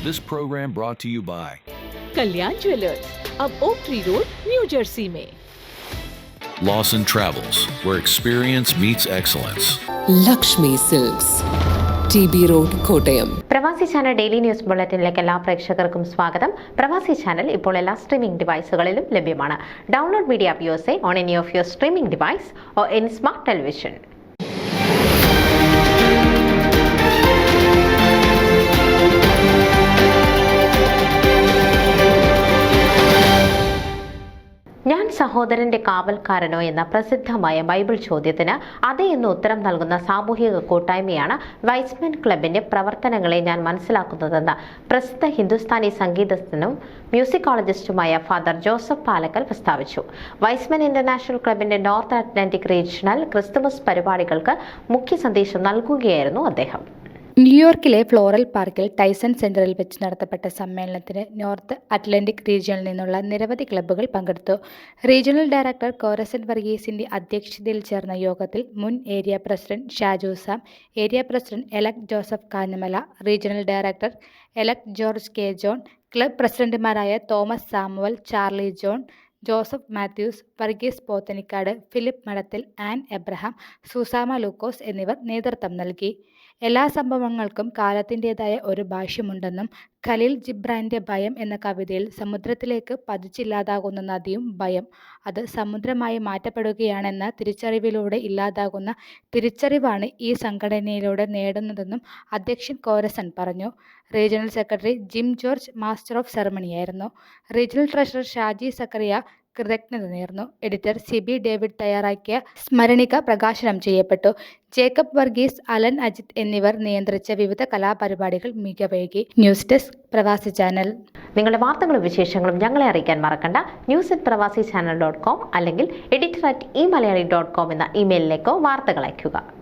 This program brought to you by Kalyan Jewellers, अब Oak Tree Road, न्यू जर्सी में। Lawson Travels, where experience meets excellence. Lakshmi Silks, TB Road, Kottayam. Pravasi Channel daily news ബുള്ളറ്റിനിലേക്ക് എല്ലാ പ്രേക്ഷകർക്കും സ്വാഗതം. പ്രവാസി ചാനൽ ഇപ്പോൾ എല്ലാ സ്ട്രീമിംഗ് ഡിവൈസുകളിലും ലഭ്യമാണ്. Download media app use on any of your streaming device or any smart television. ഞാൻ സഹോദരന്റെ കാവൽക്കാരനോ എന്ന പ്രസിദ്ധമായ ബൈബിൾ ചോദ്യത്തിന് അതെ എന്ന് ഉത്തരം നൽകുന്ന സാമൂഹിക കൂട്ടായ്മയാണ് വൈസ്മെൻ ക്ലബിന്റെ പ്രവർത്തനങ്ങളെ ഞാൻ മനസ്സിലാക്കുന്നതെന്ന് പ്രസിദ്ധ ഹിന്ദുസ്ഥാനി സംഗീതജ്ഞനും മ്യൂസിക്കോളജിസ്റ്റുമായ ഫാദർ ജോസഫ് പാലക്കൽ പ്രസ്താവിച്ചു. വൈസ്മെൻ ഇന്റർനാഷണൽ ക്ലബിന്റെ നോർത്ത് അറ്റ്ലാന്റിക് റീജിയണൽ ക്രിസ്തുമസ് പരിപാടികൾക്ക് മുഖ്യ സന്ദേശം നൽകുകയായിരുന്നു അദ്ദേഹം. ന്യൂയോർക്കിലെ ഫ്ലോറൽ പാർക്കിൽ ടൈസൺ സെന്ററിൽ വെച്ച് നടത്തപ്പെട്ട സമ്മേളനത്തിന് നോർത്ത് അറ്റ്ലാന്റിക് റീജിയനിൽ നിന്നുള്ള നിരവധി ക്ലബ്ബുകൾ പങ്കെടുത്തു. റീജിയണൽ ഡയറക്ടർ കോരസൻ വർഗീസിന്റെ അധ്യക്ഷതയിൽ ചേർന്ന യോഗത്തിൽ മുൻ area president Shaju Sam, area president elect Joseph Kanjamala, regional director elect George K John, club പ്രസിഡന്റുമാരായ Thomas Samuel, Charlie John, Joseph Mathews, Varghese Pothanikkad, Philip Madathil, Ann Abraham, Susama Lukose എന്നിവർ നേതൃത്വം നൽകി. എല്ലാ സംഭവങ്ങൾക്കും കാലത്തിൻ്റെതായ ഒരു ഭാഷ്യമുണ്ടെന്നും ഖലീൽ ജിബ്രാന്റെ ഭയം എന്ന കവിതയിൽ സമുദ്രത്തിലേക്ക് പതിച്ചില്ലാതാകുന്ന നദിയും ഭയം, അത് സമുദ്രമായി മാറ്റപ്പെടുകയാണെന്ന തിരിച്ചറിവിലൂടെ ഇല്ലാതാകുന്ന തിരിച്ചറിവാണ് ഈ സംഘടനയിലൂടെ നേടുന്നതെന്നും അധ്യക്ഷൻ കോരസൻ പറഞ്ഞു. Regional secretary Jim George master of സെറമണിയായിരുന്നു. റീജിയണൽ ട്രഷറർ ഷാജി സക്കറിയ കൃതജ്ഞത നേർന്നു. എഡിറ്റർ സിബി ഡേവിഡ് തയ്യാറാക്കിയ സ്മരണിക പ്രകാശനം ചെയ്യപ്പെട്ടു. ജേക്കബ് വർഗീസ്, അലൻ അജിത് എന്നിവർ നിയന്ത്രിച്ച വിവിധ കലാപരിപാടികൾ മികവേകി. ന്യൂസ് ഡെസ്ക് പ്രവാസി ചാനൽ. നിങ്ങളുടെ വാർത്തകളും വിശേഷങ്ങളും ഞങ്ങളെ അറിയിക്കാൻ മറക്കണ്ട. news@pravasichannel.com അല്ലെങ്കിൽ editor@eMalayali.com എന്ന ഇമെയിലിലേക്കോ വാർത്തകൾ അയയ്ക്കുക.